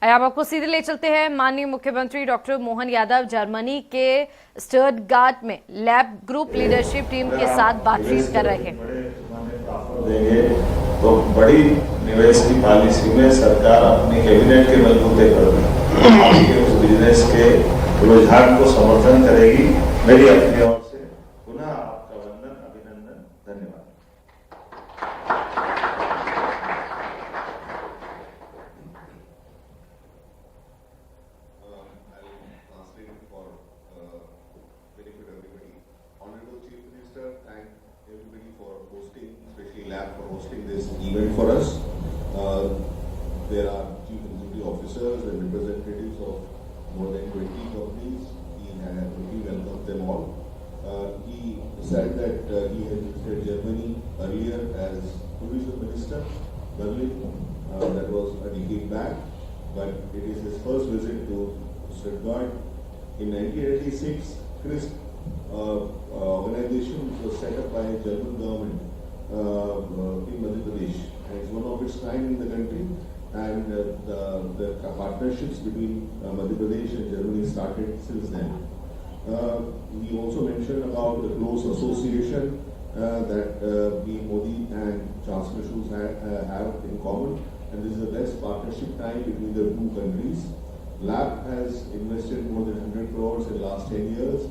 अब आपको सीधे ले चलते हैं माननीय मुख्यमंत्री डॉक्टर मोहन यादव जर्मनी के स्टटगार्ट में लैब ग्रुप लीडरशिप टीम के साथ बातचीत कर रहे हैं। तो बड़ी निवेश की पॉलिसी में सरकार अपनी कैबिनेट के बलबूते पर उस बिजनेस के रुझान को समर्थन करेगी। मेरी अपनी ओर से पुनः आपका वंदन, अभिनंदन, धन्यवाद। Event for us. There are chief executive officers and representatives of more than 20 companies. He welcomed them all. He said that he had visited Germany earlier as tourism minister, Berlin. That was a decade back, but it is his first visit to Stuttgart. In 1986, CRISP organization was set up by German government in Madhya Pradesh, and it's one of its kind in the country, and the partnerships between Madhya Pradesh and Germany started since then. We also mentioned about the close association that Modi and Chancellor Schulz have in common, and this is the best partnership time between the two countries. LAB has invested more than 100 crores in the last 10 years.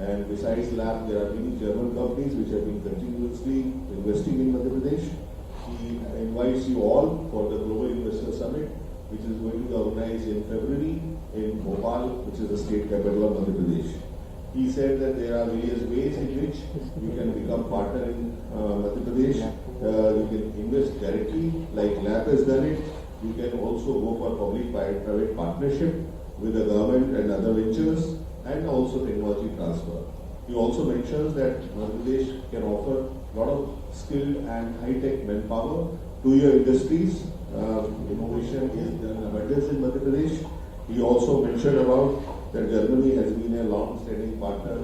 And besides LAB, there are many German companies which have been continuously investing in Madhya Pradesh. He invites you all for the Global Investor Summit, which is going to be organized in February in Bhopal, which is the state capital of Madhya Pradesh. He said that there are various ways in which you can become partner in Madhya Pradesh. You can invest directly, like LAB has done it. You can also go for public-private partnership with the government and other ventures, and also technology transfer. He also mentions that Madhya Pradesh can offer a lot of skilled and high-tech manpower to your industries. Innovation is done abundance in Madhya Pradesh. He also mentioned about that Germany has been a long-standing partner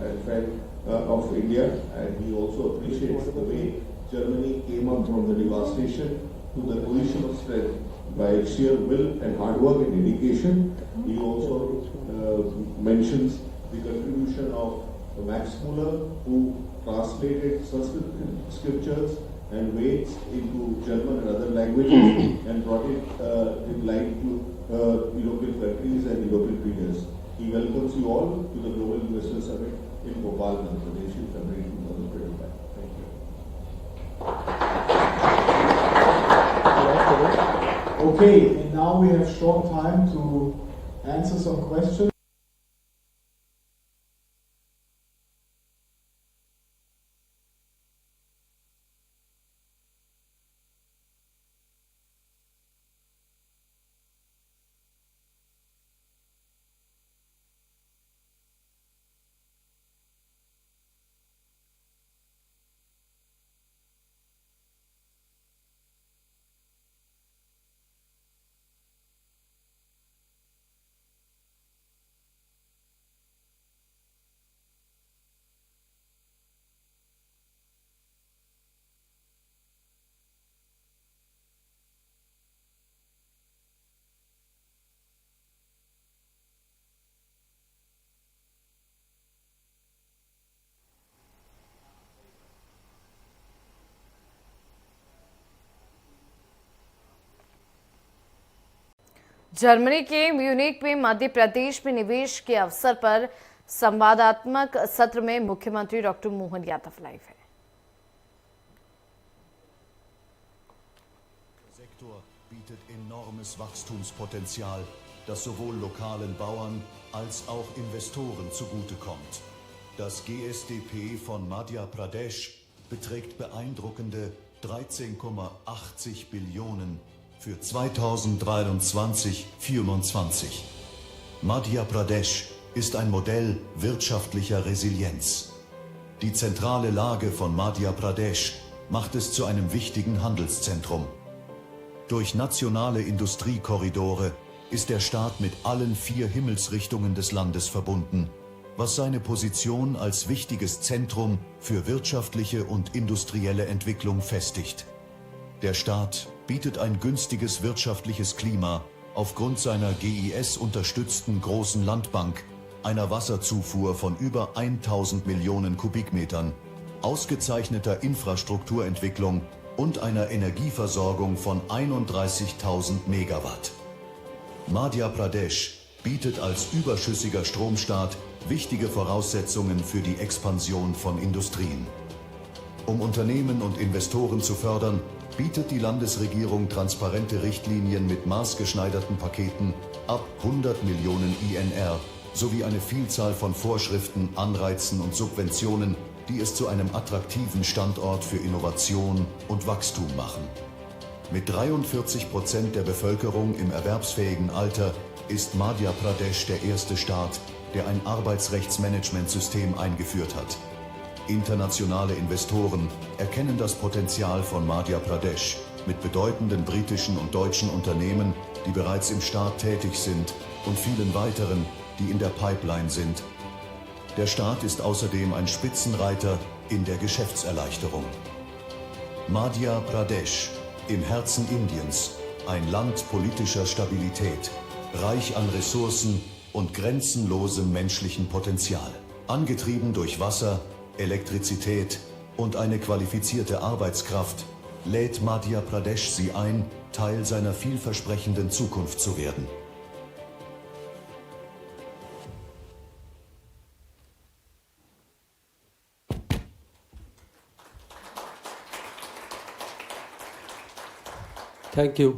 and friend of India, and he also appreciates the way Germany came up from the devastation to the position of strength by sheer will and hard work and dedication. He also mentions the contribution of Max Muller, who translated Sanskrit scriptures and Veds into German and other languages and brought it in light to European countries and European readers. He welcomes you all to the Global Investor Summit in Bhopal, Madhya Pradesh in February 2025. Thank you. Okay, and now we have short time to answer some questions. Germany के Munich में मध्य प्रदेश में निवेश के अवसर पर संवादात्मक सत्र में मुख्यमंत्री डॉक्टर मोहन यादव लाइव है। Der Sektor bietet enormes Wachstumspotenzial, das sowohl lokalen Bauern als auch Investoren zugutekommt. Das GSDP von Madhya Pradesh beträgt beeindruckende 13,80 Billionen für 2023-24. Madhya Pradesh ist ein Modell wirtschaftlicher Resilienz. Die zentrale Lage von Madhya Pradesh macht es zu einem wichtigen Handelszentrum. Durch nationale Industriekorridore ist der Staat mit allen 4 Himmelsrichtungen des Landes verbunden, was seine Position als wichtiges Zentrum für wirtschaftliche und industrielle Entwicklung festigt. Der Staat bietet ein günstiges wirtschaftliches Klima aufgrund seiner GIS-unterstützten großen Landbank, einer Wasserzufuhr von über 1000 Millionen Kubikmetern, ausgezeichneter Infrastrukturentwicklung und einer Energieversorgung von 31.000 Megawatt. Madhya Pradesh bietet als überschüssiger Stromstaat wichtige Voraussetzungen für die Expansion von Industrien. Um Unternehmen und Investoren zu fördern, bietet die Landesregierung transparente Richtlinien mit maßgeschneiderten Paketen ab 100 Millionen INR sowie eine Vielzahl von Vorschriften, Anreizen und Subventionen, die es zu einem attraktiven Standort für Innovation und Wachstum machen. Mit 43% der Bevölkerung im erwerbsfähigen Alter ist Madhya Pradesh der erste Staat, der ein Arbeitsrechtsmanagementsystem eingeführt hat. Internationale Investoren erkennen das Potenzial von Madhya Pradesh mit bedeutenden britischen und deutschen Unternehmen, die bereits im Staat tätig sind, und vielen weiteren, die in der Pipeline sind. Der Staat ist außerdem ein Spitzenreiter in der Geschäftserleichterung. Madhya Pradesh, im Herzen Indiens, ein Land politischer Stabilität, reich an Ressourcen und grenzenlosem menschlichen Potenzial. Angetrieben durch Wasser, Elektrizität und eine qualifizierte Arbeitskraft, lädt Madhya Pradesh Sie ein, Teil seiner vielversprechenden Zukunft zu werden. Thank you.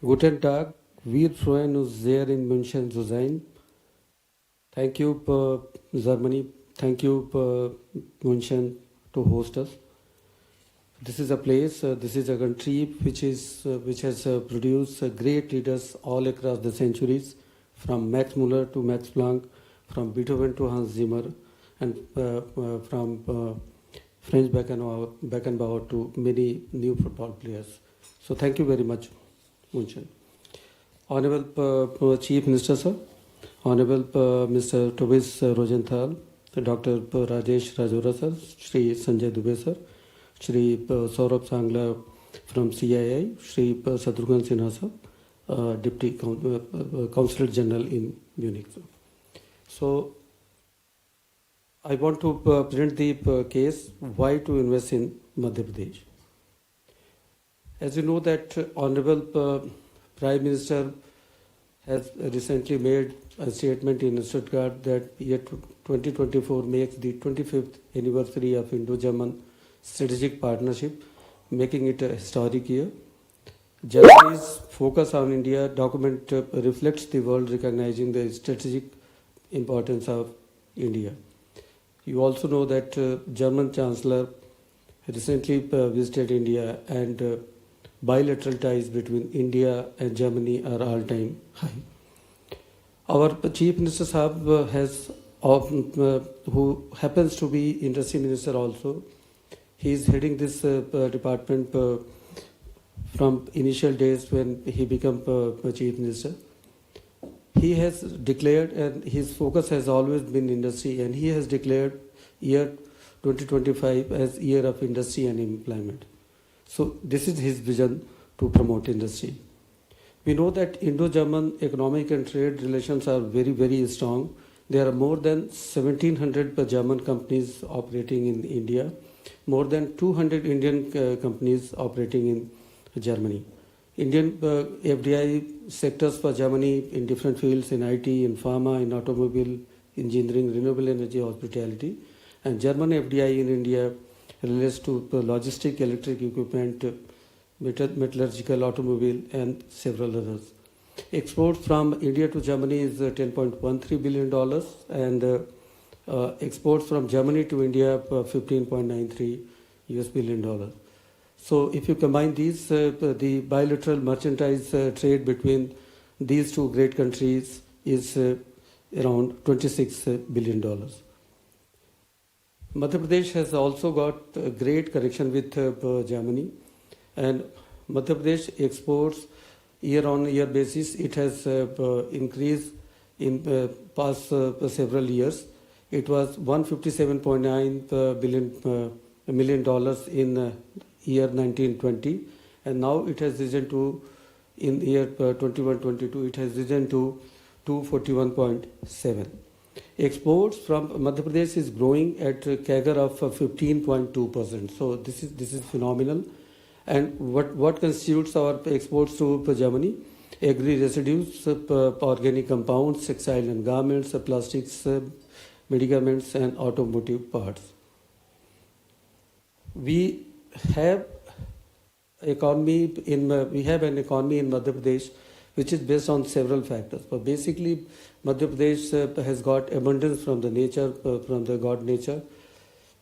Guten Tag, wir freuen uns sehr in München zu sein. Thank you, Germany. Thank you, München, to host us. This is a place, this is a country which has produced great leaders all across the centuries, from Max Muller to Max Planck, from Beethoven to Hans Zimmer, and from Franz Beckenbauer to many new football players. So thank you very much, München. Honorable Chief Minister, sir, Honorable Mr. Tobias Rosenthal, Dr. Rajesh Rajora, sir, Shri Sanjay Dubey, sir, Shri Saurabh Sangla from CII, Shri Sadrughn Sinha, sir, Deputy Consul General in Munich. Sir. So I want to present the case why to invest in Madhya Pradesh. As you know that Honorable Prime Minister has recently made a statement in Stuttgart that year 2024 makes the 25th anniversary of Indo-German strategic partnership, making it a historic year. Germany's focus on India document reflects the world recognizing the strategic importance of India. You also know that German Chancellor recently visited India, and bilateral ties between India and Germany are all-time high. Our Chief Minister Sahab who happens to be Industry Minister also, he is heading this department from initial days when he became Chief Minister. He has declared, and his focus has always been industry, and he has declared year 2025 as year of industry and employment. So this is his vision to promote industry. We know that Indo-German economic and trade relations are very, very strong. There are more than 1,700 German companies operating in India, more than 200 Indian companies operating in Germany. Indian FDI sectors for Germany in different fields, in IT, in pharma, in automobile, engineering, renewable energy, hospitality. And German FDI in India relates to logistic, electric equipment, metallurgical, automobile, and several others. Exports from India to Germany is $10.13 billion, and exports from Germany to India $15.93 billion. So if you combine these, the bilateral merchandise trade between these two great countries is around $26 billion. Madhya Pradesh has also got a great connection with Germany, and Madhya Pradesh exports year-on-year basis. It has increased in past several years. It was $157.9 million in year 1920, and now it has risen to In the year 21-22, it has risen to 241.7. Exports from Madhya Pradesh is growing at a CAGR of 15.2%. So this is phenomenal. And what constitutes our exports to Germany? Agri residues, organic compounds, textile and garments, plastics, medicaments, and automotive parts. We have an economy in Madhya Pradesh which is based on several factors. But basically, Madhya Pradesh has got abundance from the nature, from the God nature.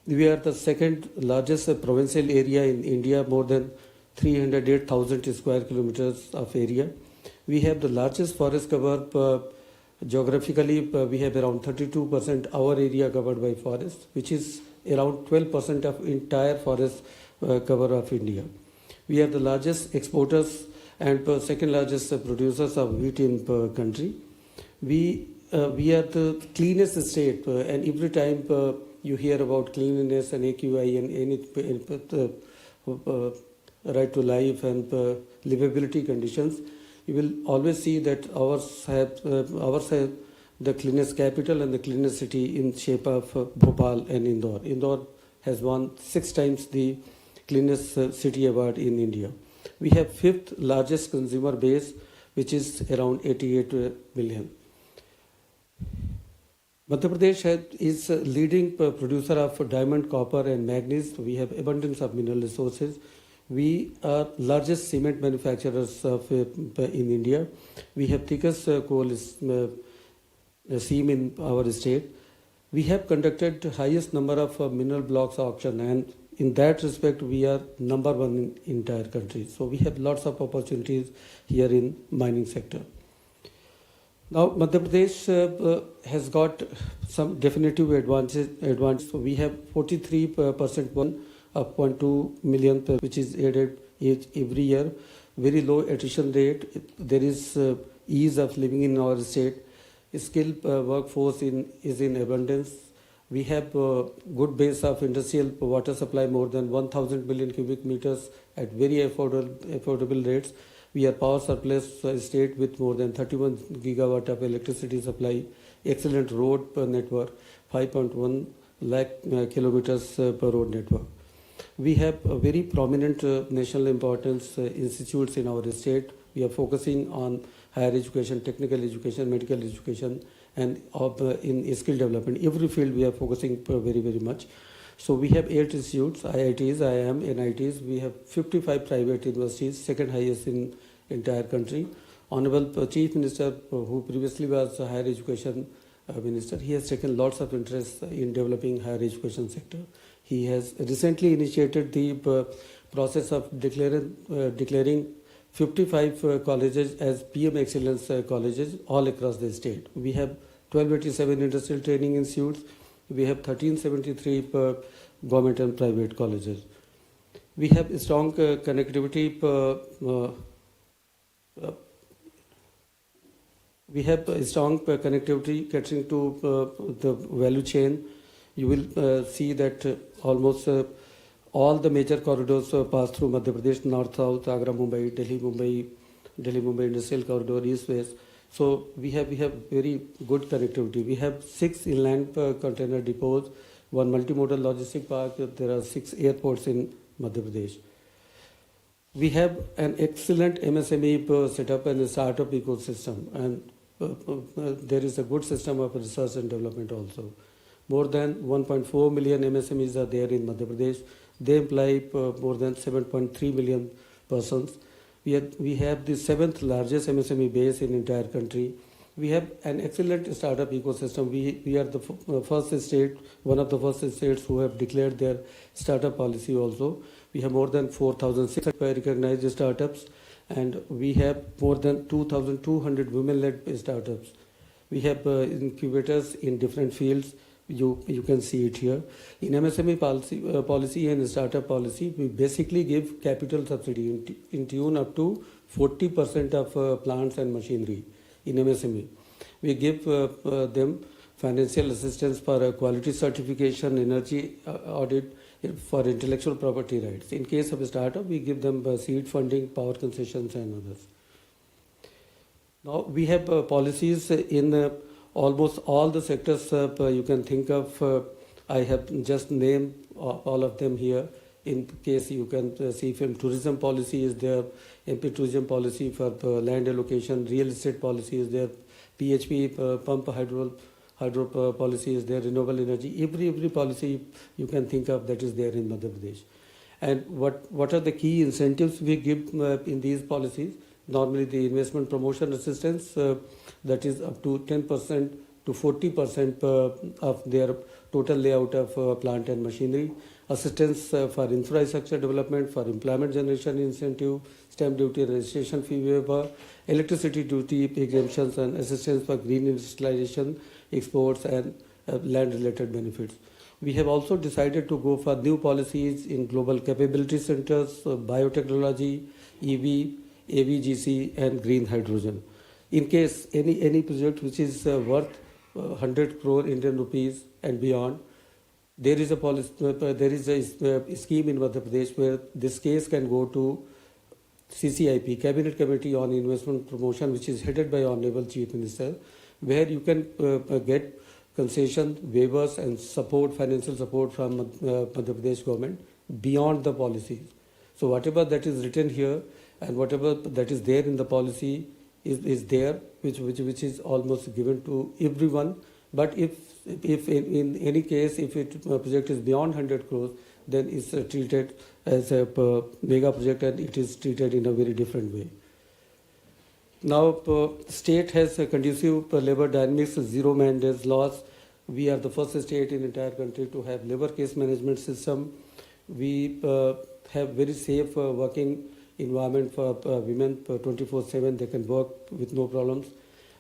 We are the second largest provincial area in India, more than 308,000 square kilometers of area. We have the largest forest cover. Geographically, we have around 32% our area covered by forest, which is around 12% of entire forest cover of India. We are the largest exporters and second largest producers of wheat in country. We are the cleanest state, and every time you hear about cleanliness and AQI and any right to life and livability conditions, you will always see that ours have the cleanest capital and the cleanest city in shape of Bhopal and Indore. Indore has won 6 times the cleanest city award in India. We have 5th largest consumer base, which is around 88 million. Madhya Pradesh is a leading producer of diamond, copper and manganese. We have abundance of mineral resources. We are largest cement manufacturers in India. We have thickest coal seam in our state. We have conducted highest number of mineral blocks auction, and in that respect we are number 1 in entire country. So we have lots of opportunities here in mining sector. Now Madhya Pradesh has got some definitive advantage. We have 43% of 0.2 million, which is added every year. Very low attrition rate. There is ease of living in our state. Skilled workforce is in abundance. We have good base of industrial water supply, more than 1,000 billion cubic meters at very affordable rates. We are power surplus state with more than 31 gigawatt of electricity supply, excellent road network, 5.1 lakh kilometers per road network. We have very prominent national importance institutes in our state. We are focusing on higher education, technical education, medical education, and in skill development. Every field we are focusing very, very much. So we have 8 institutes, IITs, IIM, NITs. We have 55 private universities, second highest in entire country. Honorable Chief Minister, who previously was a higher education minister, he has taken lots of interest in developing higher education sector. He has recently initiated the process of declaring 55 colleges as PM Excellence colleges all across the state. We have 1287 industrial training institutes. We have 1373 government and private colleges. We have strong connectivity. We have strong connectivity catering to the value chain. You will see that almost all the major corridors pass through Madhya Pradesh, north, south, Agra, Mumbai, Delhi, Mumbai industrial corridor, east, west. So we have very good connectivity. We have 6 inland container depots, 1 multimodal logistic park. There are 6 airports in Madhya Pradesh. We have an excellent MSME setup and a startup ecosystem, and there is a good system of research and development also. More than 1.4 million MSMEs are there in Madhya Pradesh. They employ more than 7.3 million persons. We have the 7th largest MSME base in entire country. We have an excellent startup ecosystem. We are the first state, one of the first states who have declared their startup policy also. We have more than 4,600 recognized startups, and we have more than 2,200 women-led startups. We have incubators in different fields. You can see it here. In MSME policy and startup policy, we basically give capital subsidy in tune up to 40% of plants and machinery in MSME. We give them financial assistance for quality certification, energy audit, for intellectual property rights. In case of a startup, we give them seed funding, power concessions and others. Now we have policies in almost all the sectors you can think of. I have just named all of them here. In case you can see from tourism policy is there, MP tourism policy for land allocation, real estate policy is there, PHP pump hydro policy is there, renewable energy. Every policy you can think of that is there in Madhya Pradesh. And what are the key incentives we give in these policies? Normally the investment promotion assistance that is up to 10% to 40% of their total layout of plant and machinery. Assistance for infrastructure development, for employment generation incentive, stamp duty registration fee waiver, electricity duty exemptions, and assistance for green industrialization, exports, and land related benefits. We have also decided to go for new policies in global capability centers, biotechnology, EV, AVGC, and green hydrogen. In case any project which is worth 100 crore Indian rupees and beyond, there is a policy, there is a scheme in Madhya Pradesh where this case can go to CCIP, Cabinet Committee on Investment Promotion, which is headed by Honorable Chief Minister, where you can get concession, waivers, and support, financial support from Madhya Pradesh government beyond the policies. So whatever that is written here and whatever that is there in the policy is there, which is almost given to everyone. But if in any case, if it project is beyond 100 crores, then it's treated as a mega project and it is treated in a very different way. Now, state has a conducive labor dynamics, zero man days laws. We are the first state in entire country to have labor case management system. We have very safe working environment for women 24/7. They can work with no problems.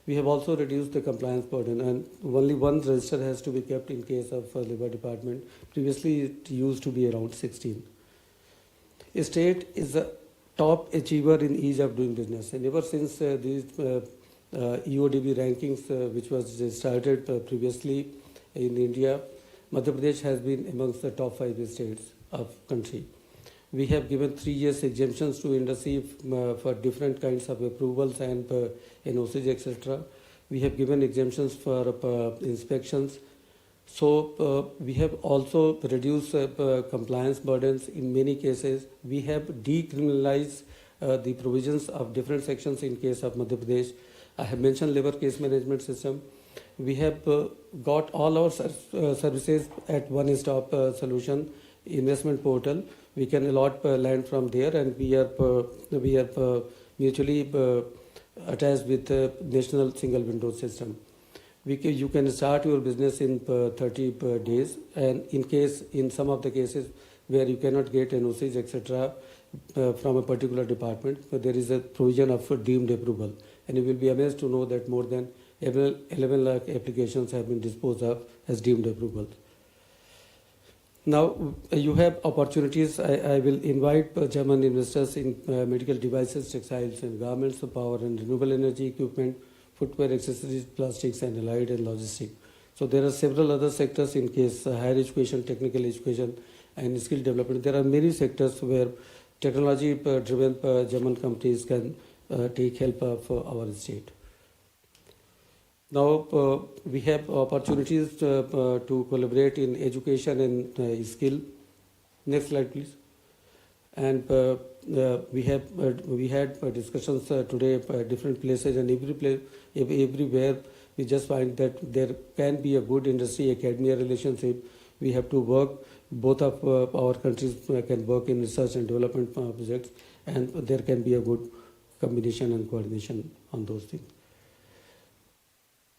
We have also reduced the compliance burden, and only one register has to be kept in case of labor department. Previously, it used to be around 16. A state is a top achiever in ease of doing business, and ever since these EODB rankings, which was started previously in India, Madhya Pradesh has been amongst the top 5 states of country. We have given 3 years exemptions to industry for different kinds of approvals and NOCs, etc. We have given exemptions for inspections. So we have also reduced compliance burdens in many cases. We have decriminalized the provisions of different sections in case of Madhya Pradesh. I have mentioned labor case management system. We have got all our services at one-stop solution investment portal. We can allot land from there, and we are mutually attached with the national single window system. You can start your business in 30 days, and in some of the cases where you cannot get NOCs, etc. From a particular department, there is a provision of deemed approval, and you will be amazed to know that more than 11 lakh applications have been disposed of as deemed approvals. Now you have opportunities. I will invite German investors in medical devices, textiles and garments, power and renewable energy equipment, footwear, accessories, plastics and allied and logistics. So there are several other sectors in case higher education, technical education and skill development. There are many sectors where technology driven German companies can take help of our state. Now we have opportunities to collaborate in education and skill. Next slide, please. And we had discussions today at different places, and everywhere we just find that there can be a good industry-academia relationship. We have to work. Both of our countries can work in research and development projects, and there can be a good combination and coordination on those things.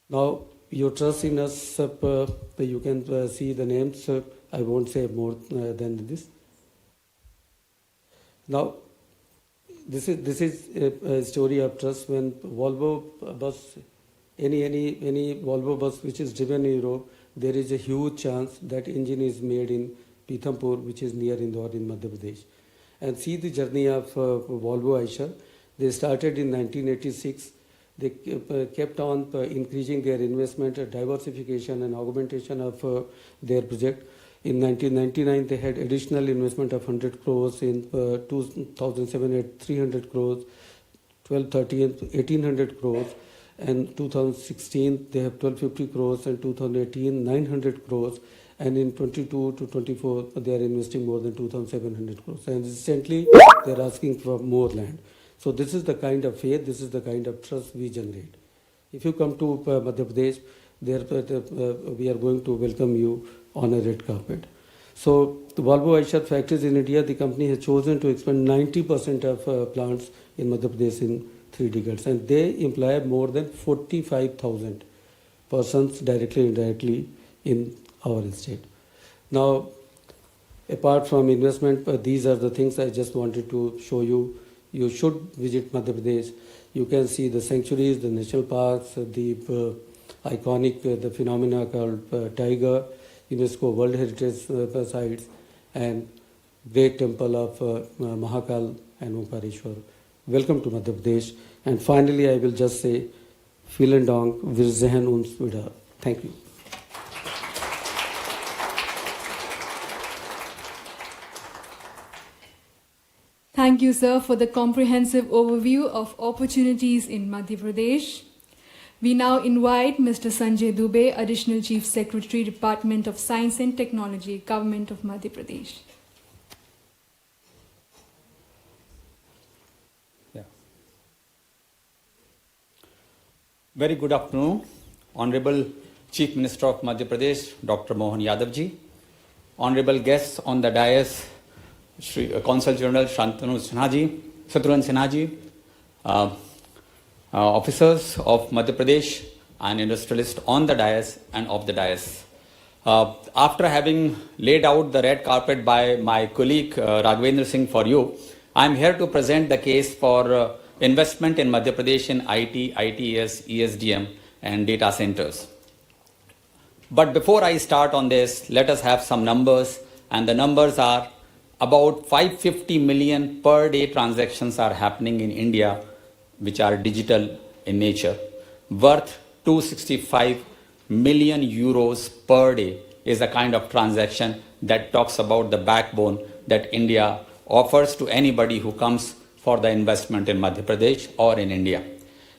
Now, your trust in us, you can see the names. I won't say more than this. Now, this is a story of trust. When Volvo bus, any Volvo bus which is driven in Europe, there is a huge chance that engine is made in Pithampur, which is near Indore in Madhya Pradesh. And see the journey of Volvo Eicher. They started in 1986. They kept on increasing their investment, diversification and augmentation of their project. In 1999, they had additional investment of 100 crores. In 2007, at 300 crores. 1,800 crores, and 2016 they have 1,250 crores, and 2018 900 crores, and in 22 to 24 they are investing more than 2,700 crores, and recently they are asking for more land. So this is the kind of faith, this is the kind of trust we generate. If you come to Madhya Pradesh, we are going to welcome you on a red carpet. So the Volvo Eicher factories in India, the company has chosen to expand 90% of plants in Madhya Pradesh in 3 decades, and they employ more than 45,000 persons directly and indirectly in our state. Now, apart from investment, these are the things I just wanted to show you. You should visit Madhya Pradesh. You can see the sanctuaries, the national parks, the iconic the phenomena called tiger, UNESCO World Heritage Sites, and great temple of Mahakal and Omkareshwar. Welcome to Madhya Pradesh. And finally, I will just say, vielen Dank, wir sehen uns wieder. Thank you. Thank you, sir, for the comprehensive overview of opportunities in Madhya Pradesh. We now invite Mr. Sanjay Dubey, Additional Chief Secretary, Department of Science and Technology, Government of Madhya Pradesh. Very good afternoon, Honorable Chief Minister of Madhya Pradesh, Dr. Mohan Yadav ji, honorable guests on the dais, Consul General Shantanu Sinha ji, officers of Madhya Pradesh and industrialists on the dais and off the dais. After having laid out the red carpet by my colleague Raghavendra Singh for you, I am here to present the case for investment in Madhya Pradesh in IT, ITES, ESDM and data centers. But before I start on this, let us have some numbers, and the numbers are about 550 million per day transactions are happening in India, which are digital in nature, worth 265 million euros per day is a kind of transaction that talks about the backbone that India offers to anybody who comes for the investment in Madhya Pradesh or in India.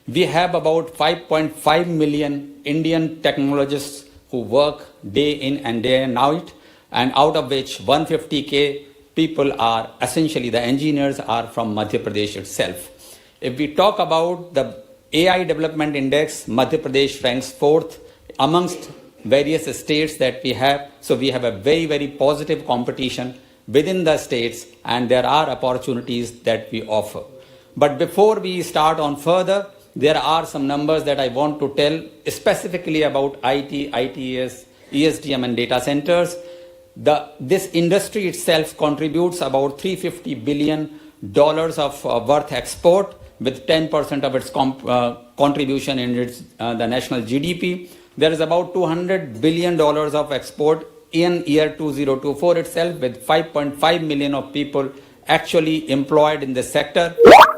We have about 5.5 million Indian technologists who work day in and day out, and out of which 150K people are essentially the engineers are from Madhya Pradesh itself. If we talk about the AI Development Index, Madhya Pradesh ranks 4th amongst various states that we have. So we have a very, very positive competition within the states, and there are opportunities that we offer. But before we start on further, there are some numbers that I want to tell specifically about IT, ITES, ESDM and data centers. This industry itself contributes about $350 billion of worth export, with 10% of its contribution in its, the national GDP. There is about $200 billion of export in year 2024 itself, with 5.5 million of people actually employed in this sector.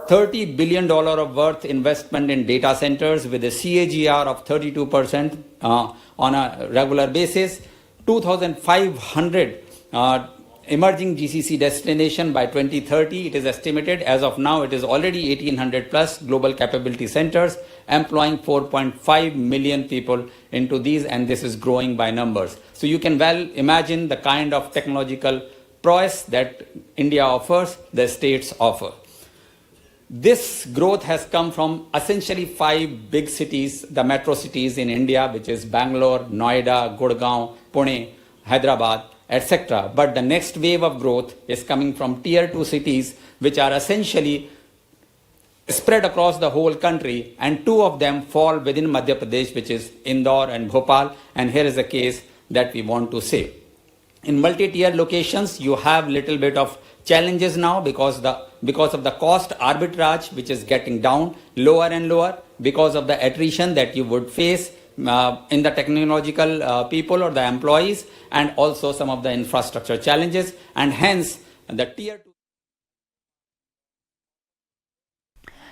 $30 billion of worth investment in data centers with a CAGR of 32% on a regular basis. 2,500 emerging GCC destination by 2030. It is estimated as of now it is already 1,800 plus global capability centers employing 4.5 million people into these, and this is growing by numbers. So you can well imagine the kind of technological prowess that India offers, the states offer. This growth has come from essentially 5 big cities, the metro cities in India, which is Bangalore, Noida, Gurgaon, Pune, Hyderabad, etc. But the next wave of growth is coming from tier 2 cities, which are essentially spread across the whole country, and 2 of them fall within Madhya Pradesh, which is Indore and Bhopal, and here is a case that we want to say. In multi-tier locations, you have little bit of challenges now because of the cost arbitrage, which is getting down lower and lower, because of the attrition that you would face in the technological people or the employees, and also some of the infrastructure challenges, and hence the tier 2.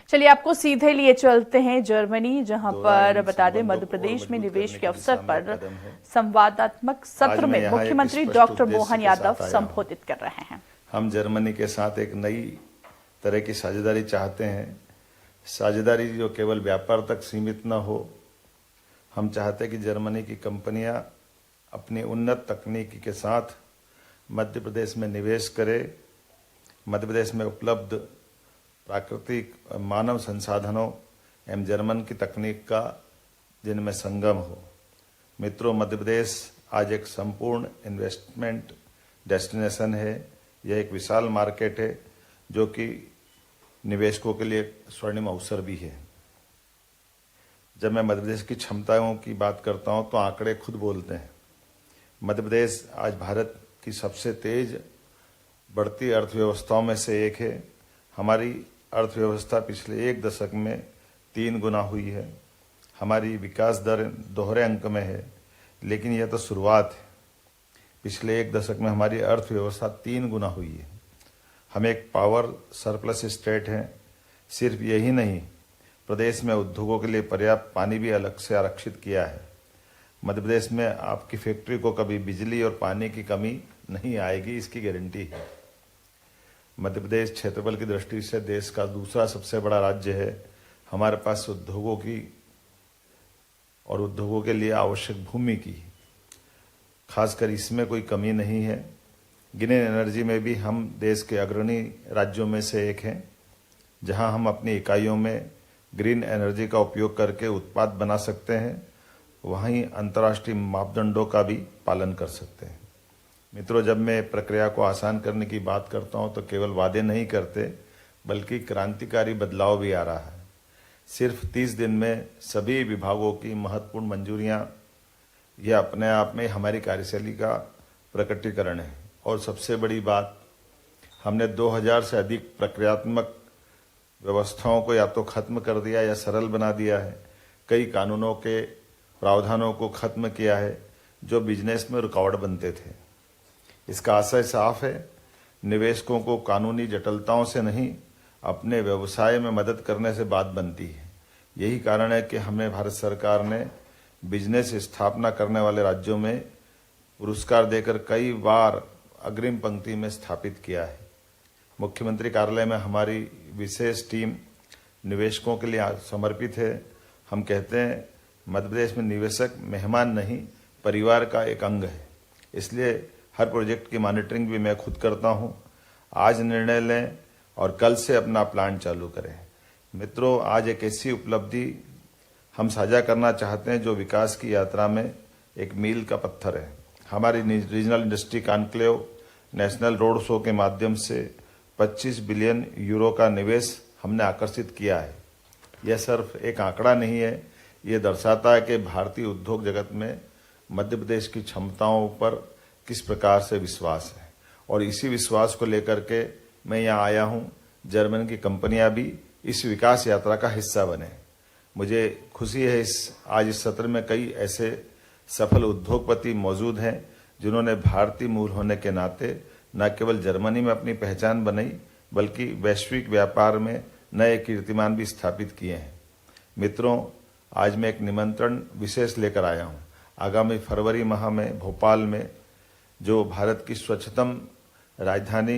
चलिए आपको सीधे लिए चलते हैं Germany, जहां पर बता दें मध्य प्रदेश में निवेश के अवसर पर संवादात्मक सत्र में मुख्यमंत्री डॉक्टर मोहन यादव संबोधित कर रहे हैं। हम जर्मनी के साथ एक नई तरह की साझेदारी चाहते हैं, साझेदारी जो केवल व्यापार तक सीमित न हो। हम चाहते कि जर्मनी की कंपनियां अपनी उन्नत तकनीकी के साथ मध्य प्रदेश में निवेश करें। मध्य प्रदेश में उपलब्ध प्राकृतिक मानव संसाधनों एवं जर्मन की तकनीक का जिनमें संगम हो। मित्रों, मध्य प्रदेश आज एक संपूर्ण इन्वेस्टमेंट डेस्टिनेशन है। यह एक विशाल मार्केट है जो कि निवेशकों के लिए स्वर्णिम अवसर भी है। जब मैं मध्य प्रदेश की क्षमताओं की बात करता हूं तो आंकड़े खुद बोलते हैं। मध्य प्रदेश आज भारत की सबसे तेज बढ़ती अर्थव्यवस्थाओं में से एक है। हमारी अर्थव्यवस्था पिछले एक दशक में 3 गुना हुई है। हमारी विकास दर दोहरे अंक में है, लेकिन यह तो शुरुआत है। पिछले एक दशक में हमारी अर्थव्यवस्था 3 गुना हुई है। हम एक पावर सरप्लस स्टेट हैं। सिर्फ यही नहीं, प्रदेश में उद्योगों के लिए पर्याप्त पानी भी अलग से आरक्षित किया है। मध्य प्रदेश में आपकी फैक्ट्री को कभी बिजली और पानी की कमी नहीं आएगी, इसकी गारंटी है। मध्य प्रदेश क्षेत्रफल की दृष्टि से देश का दूसरा सबसे बड़ा राज्य है। हमारे पास उद्योगों की और उद्योगों के लिए आवश्यक भूमि की खासकर इसमें कोई कमी नहीं है। ग्रीन एनर्जी में भी हम देश के अग्रणी राज्यों में से एक हैं, जहां हम अपनी इकाइयों में ग्रीन एनर्जी का उपयोग करके उत्पाद बना सकते हैं, वहीं अंतर्राष्ट्रीय मापदंडों का भी पालन कर सकते हैं। मित्रों, जब मैं प्रक्रिया को आसान करने की बात करता हूं तो केवल वादे नहीं करते, बल्कि क्रांतिकारी बदलाव भी आ रहा है। सिर्फ 30 दिन में सभी विभागों की महत्वपूर्ण मंजूरियां, यह अपने आप में हमारी कार्यशैली का प्रकटीकरण है। और सबसे बड़ी बात, हमने 2000 से अधिक प्रक्रियात्मक व्यवस्थाओं को या तो खत्म कर दिया या सरल बना दिया है। कई कानूनों के प्रावधानों को खत्म किया है जो बिजनेस में रुकावट बनते थे। इसका आशय साफ है, निवेशकों को कानूनी जटिलताओं से नहीं, अपने व्यवसाय में मदद करने से बात बनती है। यही कारण है कि हमें भारत सरकार ने बिजनेस स्थापना करने वाले राज्यों में पुरस्कार देकर कई बार अग्रिम पंक्ति में स्थापित किया है। मुख्यमंत्री कार्यालय में हमारी विशेष टीम निवेशकों के लिए समर्पित है। हम कहते हैं, मध्य प्रदेश में निवेशक मेहमान नहीं, परिवार का एक अंग है। इसलिए हर प्रोजेक्ट की मॉनिटरिंग भी मैं खुद करता हूं। आज निर्णय लें और कल से अपना प्लान चालू करें। मित्रों, आज एक ऐसी उपलब्धि हम साझा करना चाहते हैं जो विकास की यात्रा में एक मील का पत्थर है। हमारी regional industry conclave national road show के माध्यम से 25 बिलियन यूरो का निवेश हमने आकर्षित किया है। यह सिर्फ एक आंकड़ा नहीं है, ये दर्शाता है कि भारतीय उद्योग जगत में मध्य प्रदेश की क्षमताओं पर किस प्रकार से विश्वास है। और इसी विश्वास को लेकर के मैं यहाँ आया हूँ। जर्मन की कंपनियां भी इस विकास यात्रा का हिस्सा बने। मुझे खुशी है आज इस सत्र में कई ऐसे सफल उद्योगपति मौजूद हैं जिन्होंने भारतीय मूल होने के नाते न केवल जर्मनी में अपनी पहचान बनाई, बल्कि वैश्विक व्यापार में नए कीर्तिमान भी स्थापित किए हैं। मित्रों, आज मैं एक निमंत्रण विशेष लेकर आया हूँ। आगामी फरवरी माह में भोपाल में, जो भारत की स्वच्छतम राजधानी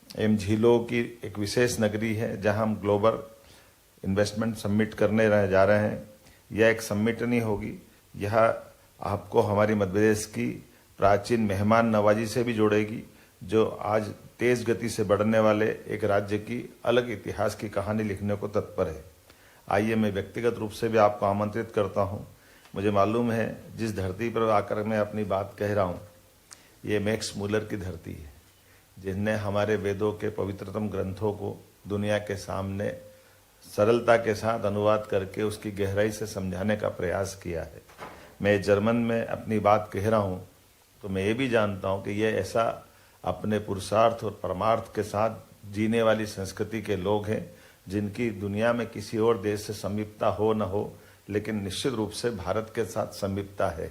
एवं झीलों की एक विशेष नगरी है, जहां हम ग्लोबल इन्वेस्टमेंट समिट करने जा रहे हैं। यह एक समिट नहीं होगी, यह आपको हमारी मध्य प्रदेश की प्राचीन मेहमान नवाजी से भी जोड़ेगी, जो आज तेज गति से बढ़ने वाले एक राज्य की अलग इतिहास की कहानी लिखने को तत्पर है। आइए मैं व्यक्तिगत रूप से भी आपको आमंत्रित करता हूं। मुझे मालूम है जिस धरती पर आकर मैं अपनी बात कह रहा हूं, ये मैक्स मूलर की धरती है, जिनने हमारे वेदों के पवित्रतम ग्रंथों को दुनिया के सामने सरलता के साथ अनुवाद करके उसकी गहराई से समझाने का प्रयास किया है। मैं जर्मन में अपनी बात कह रहा हूँ तो मैं ये भी जानता हूँ कि ये ऐसा अपने पुरुषार्थ और परमार्थ के साथ जीने वाली संस्कृति के लोग हैं, जिनकी दुनिया में किसी और देश से समीपता हो न हो, लेकिन निश्चित रूप से भारत के साथ समीपता है,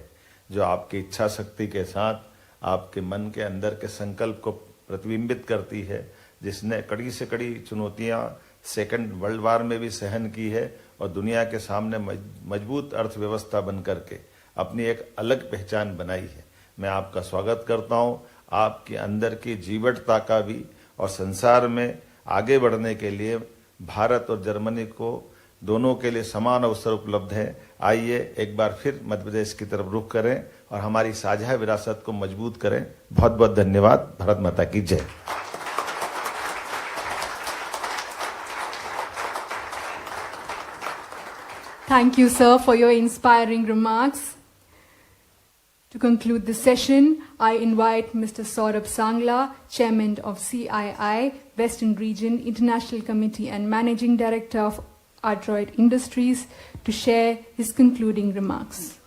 जो आपकी इच्छा शक्ति के साथ आपके मन के अंदर के संकल्प को प्रतिबिंबित करती है, जिसने कड़ी से कड़ी चुनौतियां सेकंड वर्ल्ड वार में भी सहन की है और दुनिया के सामने मजबूत अर्थव्यवस्था बन करके अपनी एक अलग पहचान बनाई है। मैं आपका स्वागत करता हूं, आपके अंदर की जीवटता का भी, और संसार में आगे बढ़ने के लिए भारत और जर्मनी को दोनों के लिए समान अवसर उपलब्ध है। आइए एक बार फिर मध्य प्रदेश की तरफ रुख करें और हमारी साझा विरासत को मजबूत करें। बहुत बहुत धन्यवाद। भारत माता की जय। Thank you, sir, for your inspiring remarks. To conclude the session, I invite Mr. Saurabh Sangla, Chairman of CII, Western Region International Committee and Managing Director of Adroit Industries, to share his concluding remarks.